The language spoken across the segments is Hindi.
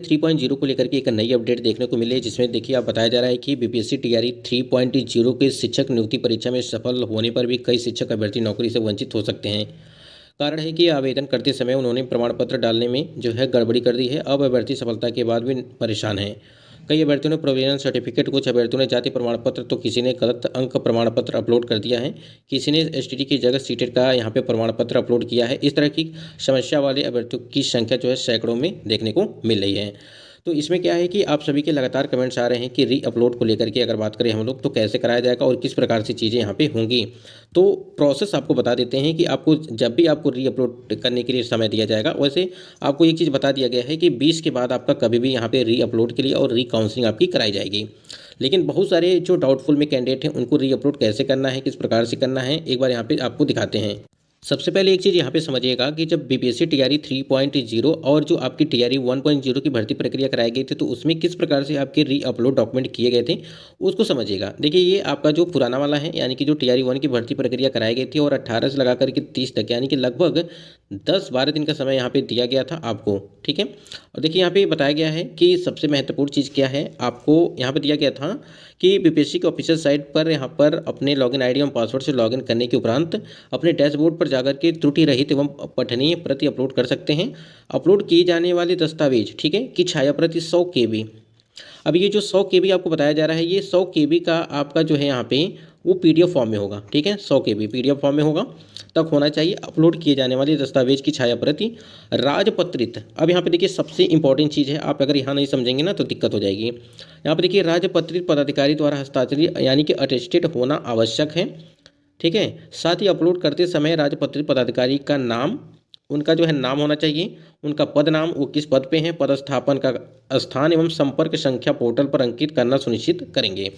3.0 को लेकर के एक नई अपडेट देखने को मिली है, जिसमें देखिए आप बताया जा रहा है कि बीपीएससी टीआरई 3.0 के शिक्षक नियुक्ति परीक्षा में सफल होने पर भी कई शिक्षक अभ्यर्थी नौकरी से वंचित हो सकते हैं। कारण है कि आवेदन करते समय उन्होंने प्रमाण पत्र डालने में जो है गड़बड़ी कर दी है। अब अभ्यर्थी सफलता के बाद भी परेशान हैं। कई अभ्यर्थियों ने प्रोविजनल सर्टिफिकेट, कुछ अभ्यर्थियों ने जाति प्रमाण पत्र, तो किसी ने गलत अंक प्रमाण पत्र अपलोड कर दिया है, किसी ने एसटीडी की जगह सीटेट का यहाँ पे प्रमाण पत्र अपलोड किया है। इस तरह की समस्या वाले अभ्यर्थियों की संख्या जो है सैकड़ों में देखने को मिल रही है। तो इसमें क्या है कि आप सभी के लगातार कमेंट्स आ रहे हैं कि री अपलोड को लेकर के अगर बात करें हम लोग तो कैसे कराया जाएगा और किस प्रकार से चीज़ें यहाँ पे होंगी। तो प्रोसेस आपको बता देते हैं कि आपको जब भी आपको री अपलोड करने के लिए समय दिया जाएगा, वैसे आपको एक चीज़ बता दिया गया है कि 20 के बाद आपका कभी भी यहाँ पे री अपलोड के लिए और री काउंसलिंग आपकी कराई जाएगी। लेकिन बहुत सारे जो डाउटफुल में कैंडिडेट हैं उनको री अपलोड कैसे करना है, किस प्रकार से करना है, एक बार यहाँ पे आपको दिखाते हैं। सबसे पहले एक चीज़ यहाँ पे समझिएगा कि जब बीपीएससी टीआरई 3.0 और जो आपकी टीआरई 1.0 की भर्ती प्रक्रिया कराई गई थी, तो उसमें किस प्रकार से आपके री अपलोड डॉक्यूमेंट किए गए थे उसको समझिएगा। देखिए ये आपका जो पुराना वाला है, यानी कि जो टीआरई 1 की भर्ती प्रक्रिया कराई गई थी और 18 से लगा करके 30 तक, यानी कि लगभग 10-12 दिन का समय यहाँ पे दिया गया था आपको। ठीक है, और देखिए यहाँ पे बताया गया है कि सबसे महत्वपूर्ण चीज़ क्या है, आपको यहाँ पे दिया गया था कि बीपीएससी के ऑफिशियल साइट पर यहाँ पर अपने लॉगिन आईडी एवं पासवर्ड से लॉगिन करने के उपरांत अपने डैशबोर्ड पर जाकर के त्रुटि रहित एवं पठनीय प्रति अपलोड कर सकते हैं। अपलोड किए जाने वाले दस्तावेज, ठीक है, की छाया प्रति 100 KB। अब ये जो 100 KB आपको बताया जा रहा है, ये 100 KB का आपका जो है यहाँ पे वो PDF फॉर्म में होगा। ठीक है, 100 KB PDF फॉर्म में होगा तक होना चाहिए अपलोड किए जाने वाले दस्तावेज की छाया प्रति राजपत्रित। अब यहाँ पे देखिए सबसे इंपॉर्टेंट चीज़ है, आप अगर यहाँ नहीं समझेंगे ना तो दिक्कत हो जाएगी। यहाँ पे देखिए राजपत्रित पदाधिकारी द्वारा हस्ताक्षरित यानी कि अटेस्टेड होना आवश्यक है। ठीक है, साथ ही अपलोड करते समय राजपत्रित पदाधिकारी का नाम, उनका जो है नाम होना चाहिए, उनका पद नाम, वो किस पद पे हैं, पदस्थापन का स्थान एवं संपर्क संख्या पोर्टल पर अंकित करना सुनिश्चित करेंगे।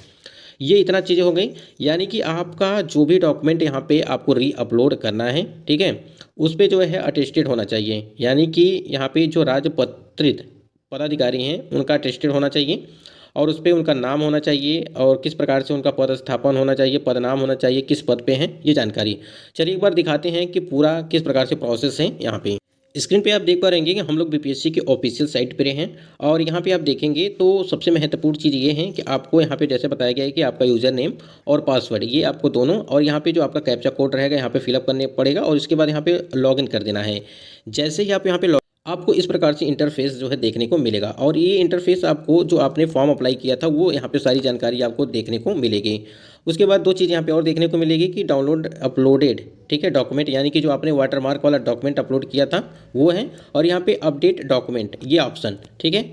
ये इतना चीज़ें हो गई, यानी कि आपका जो भी डॉक्यूमेंट यहाँ पे आपको री अपलोड करना है, ठीक है, उस पर जो है अटेस्टेड होना चाहिए, यानी कि यहाँ पे जो राजपत्रित पदाधिकारी हैं उनका अटेस्टेड होना चाहिए और उस पर उनका नाम होना चाहिए और किस प्रकार से उनका पदस्थापन होना चाहिए, पद नाम होना चाहिए, किस पद पे हैं, ये जानकारी। चलिए एक बार दिखाते हैं कि पूरा किस प्रकार से प्रोसेस है। यहाँ पे स्क्रीन पे आप देख पा रहेंगे कि हम लोग बीपीएससी के ऑफिशियल साइट पे हैं और यहाँ पे आप देखेंगे तो सबसे महत्वपूर्ण चीज़ ये है कि आपको यहाँ पे जैसे बताया गया है कि आपका यूज़र नेम और पासवर्ड ये आपको दोनों, और यहाँ पे जो आपका कैप्चा कोड रहेगा यहाँ पे फिलअप करने पड़ेगा और इसके बाद यहाँ पे लॉगिन कर देना है। जैसे ही आप यहाँ पे आपको इस प्रकार से इंटरफेस जो है देखने को मिलेगा और ये इंटरफेस आपको जो आपने फॉर्म अप्लाई किया था वो यहाँ पे सारी जानकारी आपको देखने को मिलेगी। उसके बाद दो चीज़ यहाँ पे और देखने को मिलेगी कि डाउनलोड अपलोडेड, ठीक है, डॉक्यूमेंट, यानी कि जो आपने वाटरमार्क वाला डॉक्यूमेंट अपलोड किया था वो है, और यहाँ पे अपडेट डॉक्यूमेंट ये ऑप्शन। ठीक है,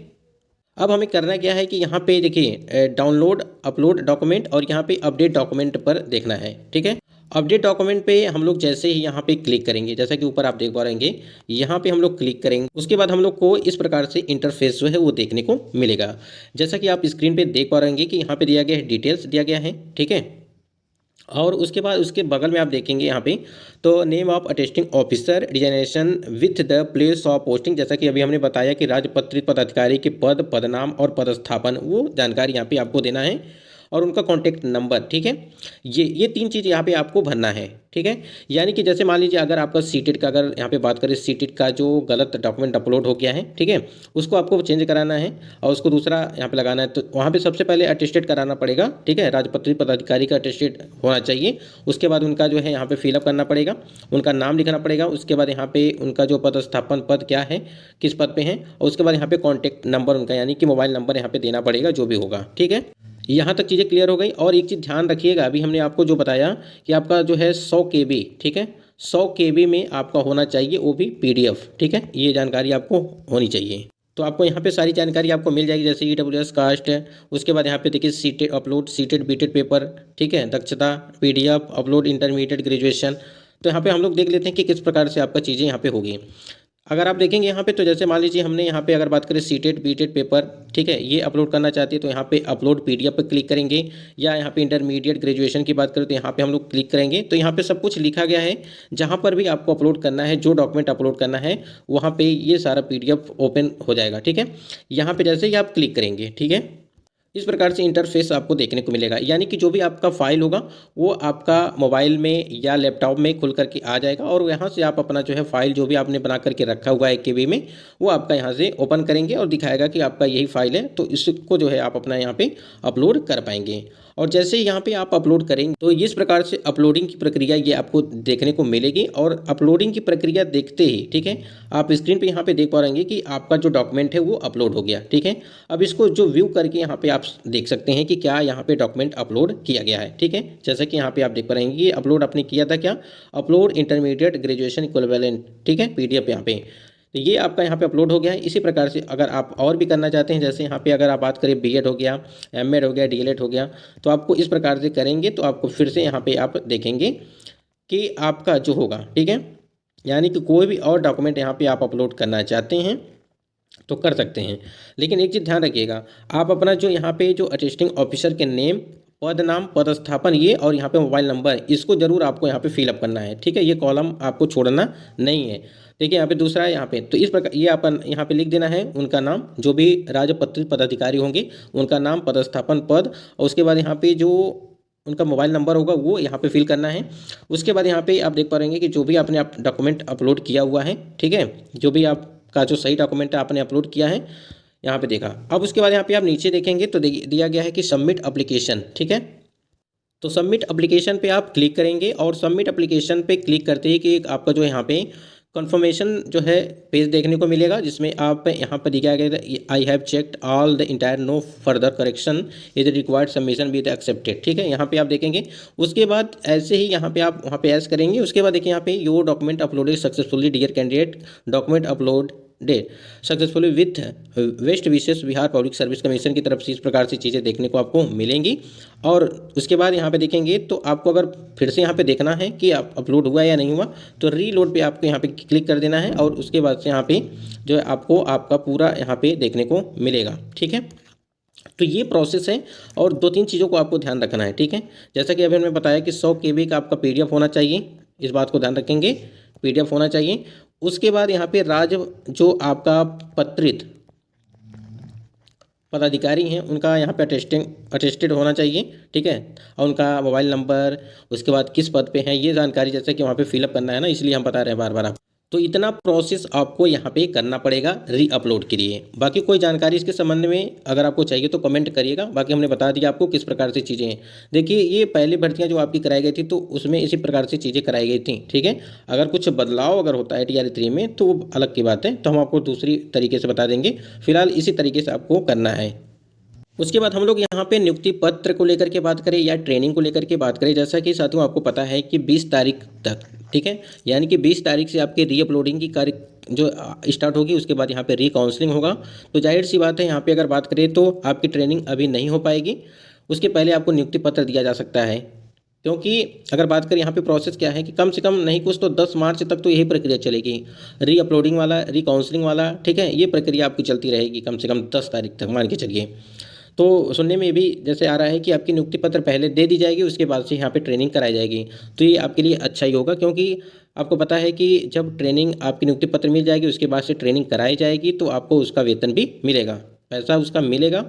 अब हमें करना क्या है कि यहाँ पे देखिए डाउनलोड अपलोड डॉक्यूमेंट और यहाँ पे अपडेट डॉक्यूमेंट पर देखना है। ठीक है, अपडेट डॉक्यूमेंट पे हम लोग जैसे ही यहाँ पे क्लिक करेंगे, जैसा कि ऊपर आप देख पा रहेंगे, यहाँ पे हम लोग क्लिक करेंगे, उसके बाद हम लोग को इस प्रकार से इंटरफेस जो है वो देखने को मिलेगा। जैसा कि आप स्क्रीन पे देख पा रहेंगे कि यहाँ पे दिया गया है, डिटेल्स दिया गया है। ठीक है, और उसके बाद उसके बगल में आप देखेंगे यहाँ पे तो name of attesting officer designation with the place of posting, जैसा कि अभी हमने बताया कि राजपत्रित पदाधिकारी के पद, पदनाम और पदस्थापन वो जानकारी यहाँ पे आपको देना है और उनका कॉन्टैक्ट नंबर। ठीक है, ये तीन चीज़ यहाँ पे आपको भरना है। ठीक है, यानी कि जैसे मान लीजिए अगर आपका सीटेट का, अगर यहाँ पे बात करें सीटेट का जो गलत डॉक्यूमेंट अपलोड हो गया है, ठीक है, उसको आपको चेंज कराना है और उसको दूसरा यहाँ पे लगाना है, तो वहाँ पे सबसे पहले अटेस्टेड कराना पड़ेगा। ठीक है, राजपत्रित पदाधिकारी का अटेस्टेड होना चाहिए। उसके बाद उनका जो है यहाँ पे फिलअप करना पड़ेगा, उनका नाम लिखना पड़ेगा, उसके बाद यहाँ पे उनका जो पदस्थापन पद क्या है, किस पद पे हैं, और उसके बाद यहाँ पे कॉन्टैक्ट नंबर उनका, यानी कि मोबाइल नंबर यहाँ पे देना पड़ेगा जो भी होगा। ठीक है, यहाँ तक चीज़ें क्लियर हो गई। और एक चीज़ ध्यान रखिएगा, अभी हमने आपको जो बताया कि आपका जो है 100 KB, ठीक है, 100 KB में आपका होना चाहिए वो भी PDF। ठीक है, ये जानकारी आपको होनी चाहिए। तो आपको यहाँ पे सारी जानकारी आपको मिल जाएगी, जैसे EWS कास्ट है, उसके बाद यहाँ पे देखिए सीटेड अपलोड, सीटेड बीटेड पेपर, ठीक है, दक्षता PDF अपलोड, इंटरमीडिएट ग्रेजुएशन। तो यहाँ पे हम लोग देख लेते हैं कि किस प्रकार से आपका चीज़ें यहाँ पे होगी। अगर आप देखेंगे यहाँ पे तो जैसे मान लीजिए हमने यहाँ पे अगर बात करें सीटेड बीटेड पेपर, ठीक है, ये अपलोड करना चाहते हैं तो यहाँ पे अपलोड PDF पे क्लिक करेंगे, या यहाँ पे इंटरमीडिएट ग्रेजुएशन की बात करें तो यहाँ पे हम लोग क्लिक करेंगे। तो यहाँ पे सब कुछ लिखा गया है, जहाँ पर भी आपको अपलोड करना है, जो डॉक्यूमेंट अपलोड करना है, वहाँ पे ये सारा PDF ओपन हो जाएगा। ठीक है, यहाँ पे जैसे ही आप क्लिक करेंगे, ठीक है, इस प्रकार से इंटरफेस आपको देखने को मिलेगा, यानी कि जो भी आपका फाइल होगा वो आपका मोबाइल में या लैपटॉप में खुल करके आ जाएगा और यहाँ से आप अपना जो है फाइल जो भी आपने बना करके रखा हुआ है 1 KB में, वो आपका यहाँ से ओपन करेंगे और दिखाएगा कि आपका यही फाइल है, तो इसको जो है आप अपना यहाँ पे अपलोड कर पाएंगे। और जैसे यहाँ पे आप अपलोड करेंगे तो इस प्रकार से अपलोडिंग की प्रक्रिया ये आपको देखने को मिलेगी। और अपलोडिंग की प्रक्रिया देखते ही, ठीक है, आप स्क्रीन पे यहाँ पे देख पा रहेंगे कि आपका जो डॉक्यूमेंट है वो अपलोड हो गया, ठीक है। अब इसको जो व्यू करके यहाँ पे आप देख सकते हैं कि क्या यहाँ पे डॉक्यूमेंट अपलोड किया गया है, ठीक है। जैसा कि यहाँ पे आप देख पा रहेंगे कि अपलोड आपने किया था क्या, अपलोड इंटरमीडिएट ग्रेजुएशन इक्विवेलेंट, ठीक है, PDF यहाँ पे, तो ये आपका यहाँ पे अपलोड हो गया है। इसी प्रकार से अगर आप और भी करना चाहते हैं, जैसे यहाँ पे अगर आप बात करें BEd हो गया, MAd हो गया, DLEd हो गया, तो आपको इस प्रकार से करेंगे तो आपको फिर से यहाँ पे आप देखेंगे कि आपका जो होगा, ठीक है, यानी कि कोई भी और डॉक्यूमेंट यहाँ पे आप अपलोड करना चाहते हैं तो कर सकते हैं। लेकिन एक चीज़ ध्यान रखिएगा, आप अपना जो यहाँ पे जो अटेस्टिंग ऑफिसर के नेम, पद नाम, पदस्थापन ये और यहाँ पे मोबाइल नंबर, इसको जरूर आपको यहाँ पे फिलअप करना है, ठीक है। ये कॉलम आपको छोड़ना नहीं है। देखिए यहाँ पे दूसरा है यहाँ पे, तो इस प्रकार ये अपन यहाँ पे लिख देना है उनका नाम, जो भी राजपत्रित पदाधिकारी होंगे उनका नाम, पदस्थापन, पद, और उसके बाद यहाँ पे जो उनका मोबाइल नंबर होगा वो यहाँ पे फिल करना है। उसके बाद यहाँ पे आप देख पा रहेंगे कि जो भी आपने आप डॉक्यूमेंट अपलोड किया हुआ है, ठीक है, जो भी आपका जो सही डॉक्यूमेंट है आपने अपलोड किया है यहाँ पे देखा। अब उसके बाद यहाँ पे आप नीचे देखेंगे तो दिया गया है कि सबमिट एप्लीकेशन, ठीक है। तो सबमिट एप्लीकेशन पे आप क्लिक करेंगे और सबमिट एप्लीकेशन पे क्लिक करते ही कि आपका जो यहाँ पे कन्फर्मेशन जो है पेज देखने को मिलेगा, जिसमें आप यहाँ पर दिखाया गया था I have checked all the entire, no further correction is required, submission with accepted, ठीक है। यहाँ पे आप देखेंगे, उसके बाद ऐसे ही यहाँ पे आप वहाँ पे ऐस करेंगे। उसके बाद देखिए यहाँ पे your document uploaded successfully dear candidate, document uploaded successfully with west विशेष बिहार पब्लिक सर्विस कमीशन की तरफ से, इस प्रकार से चीज़ें देखने को आपको मिलेंगी। और उसके बाद यहाँ पे देखेंगे तो आपको अगर फिर से यहाँ पे देखना है कि आप अपलोड हुआ या नहीं हुआ, तो रीलोड पे आपको यहाँ पे क्लिक कर देना है और उसके बाद से यहाँ पे जो है आपको आपका पूरा यहाँ पे देखने को मिलेगा, ठीक है। तो ये प्रोसेस है और 2-3 चीज़ों को आपको ध्यान रखना है, ठीक है। जैसा कि अभी हमने बताया कि 100 KB का आपका PDF होना चाहिए, इस बात को ध्यान रखेंगे, PDF होना चाहिए। उसके बाद यहाँ पे जो आपका पत्रित पदाधिकारी हैं उनका यहाँ पे अटेस्टेड होना चाहिए, ठीक है, और उनका मोबाइल नंबर, उसके बाद किस पद पे हैं, ये जानकारी जैसे कि वहाँ पे फिलअप करना है ना, इसलिए हम बता रहे हैं बार बार आप। तो इतना प्रोसेस आपको यहाँ पे करना पड़ेगा री अपलोड के लिए। बाकी कोई जानकारी इसके संबंध में अगर आपको चाहिए तो कमेंट करिएगा, बाकी हमने बता दिया आपको किस प्रकार से चीज़ें हैं। देखिए ये पहली भर्तियाँ जो आपकी कराई गई थी तो उसमें इसी प्रकार से चीज़ें कराई गई थी, ठीक है। अगर कुछ बदलाव अगर होता है TR 3 में तो वो अलग की बात है, तो हम आपको दूसरी तरीके से बता देंगे। फिलहाल इसी तरीके से आपको करना है। उसके बाद हम लोग यहाँ पे नियुक्ति पत्र को लेकर के बात करें या ट्रेनिंग को लेकर के बात करें, जैसा कि साथियों आपको पता है कि 20 तारीख तक, ठीक है, यानी कि 20 तारीख से आपके री अपलोडिंग की कार्य जो स्टार्ट होगी, उसके बाद यहाँ पे री काउंसलिंग होगा। तो जाहिर सी बात है यहाँ पे अगर बात करें तो आपकी ट्रेनिंग अभी नहीं हो पाएगी, उसके पहले आपको नियुक्ति पत्र दिया जा सकता है। क्योंकि अगर बात करें यहाँ पे प्रोसेस क्या है कि कम से कम नहीं कुछ तो 10 मार्च तक तो यही प्रक्रिया चलेगी, री अपलोडिंग वाला, री काउंसलिंग वाला, ठीक है, ये प्रक्रिया आपकी चलती रहेगी कम से कम 10 तारीख तक मान के चलिए। तो सुनने में भी जैसे आ रहा है कि आपकी नियुक्ति पत्र पहले दे दी जाएगी, उसके बाद से यहाँ पे ट्रेनिंग कराई जाएगी। तो ये आपके लिए अच्छा ही होगा, क्योंकि आपको पता है कि जब ट्रेनिंग आपकी नियुक्ति पत्र मिल जाएगी उसके बाद से ट्रेनिंग कराई जाएगी तो आपको उसका वेतन भी मिलेगा, पैसा उसका मिलेगा।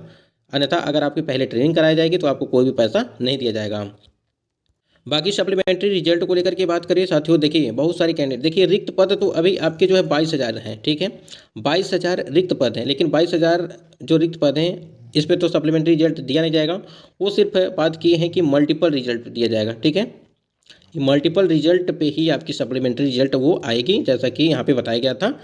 अन्यथा अगर आपकी पहले ट्रेनिंग कराई जाएगी तो आपको कोई भी पैसा नहीं दिया जाएगा। बाकी सप्लीमेंट्री रिजल्ट को लेकर के बात करिए साथियों, देखिए बहुत सारे कैंडिडेट, देखिए रिक्त पद तो अभी आपके जो है 22,000 हैं, ठीक है, 22,000 रिक्त पद हैं। लेकिन 22,000 जो रिक्त पद हैं इस पर तो सप्लीमेंट्री रिजल्ट दिया नहीं जाएगा, वो सिर्फ बात की है कि मल्टीपल रिजल्ट दिया जाएगा, ठीक है। मल्टीपल रिजल्ट पे ही आपकी सप्लीमेंट्री रिजल्ट वो आएगी, जैसा कि यहाँ पे बताया गया था।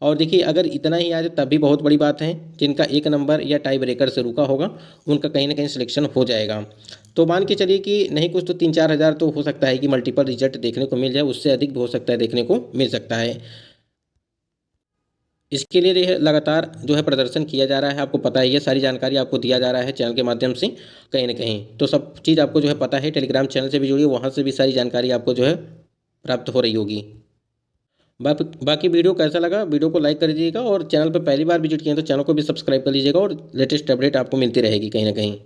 और देखिए अगर इतना ही आ जाए तब भी बहुत बड़ी बात है, जिनका 1 नंबर या टाई ब्रेकर से रुका होगा उनका कहीं ना कहीं सिलेक्शन हो जाएगा। तो मान के चलिए कि नहीं कुछ तो 3-4 हज़ार तो हो सकता है कि मल्टीपल रिजल्ट देखने को मिल जाए, उससे अधिक भी हो सकता है देखने को मिल सकता है। इसके लिए लगातार जो है प्रदर्शन किया जा रहा है, आपको पता है, ये सारी जानकारी आपको दिया जा रहा है चैनल के माध्यम से कहीं ना कहीं। तो सब चीज़ आपको जो है पता है, टेलीग्राम चैनल से भी जुड़िए, वहाँ से भी सारी जानकारी आपको जो है प्राप्त हो रही होगी। बाकी वीडियो कैसा लगा, वीडियो को लाइक कर दीजिएगा और चैनल पर पहली बार विजिट किए तो चैनल को भी सब्सक्राइब कर लीजिएगा और लेटेस्ट अपडेट आपको मिलती रहेगी कहीं ना कहीं।